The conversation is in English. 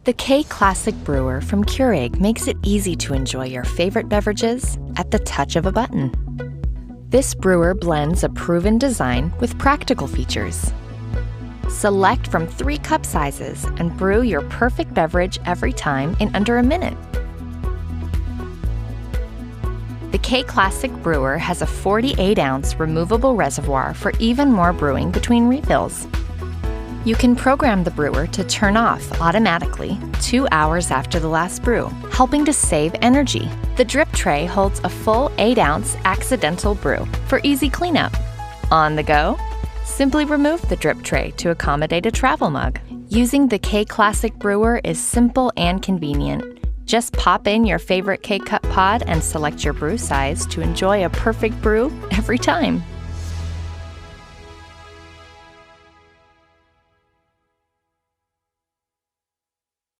The K Classic Brewer from Keurig makes it easy to enjoy your favorite beverages at the touch of a button. This brewer blends a proven design with practical features. Select from 3 cup sizes and brew your perfect beverage every time in under a minute. The K Classic Brewer has a 48-ounce removable reservoir for even more brewing between refills. You can program the brewer to turn off automatically 2 hours after the last brew, helping to save energy. The drip tray holds a full 8-ounce accidental brew for easy cleanup. On the go, simply remove the drip tray to accommodate a travel mug. Using the K Classic Brewer is simple and convenient. Just pop in your favorite K-Cup pod and select your brew size to enjoy a perfect brew every time.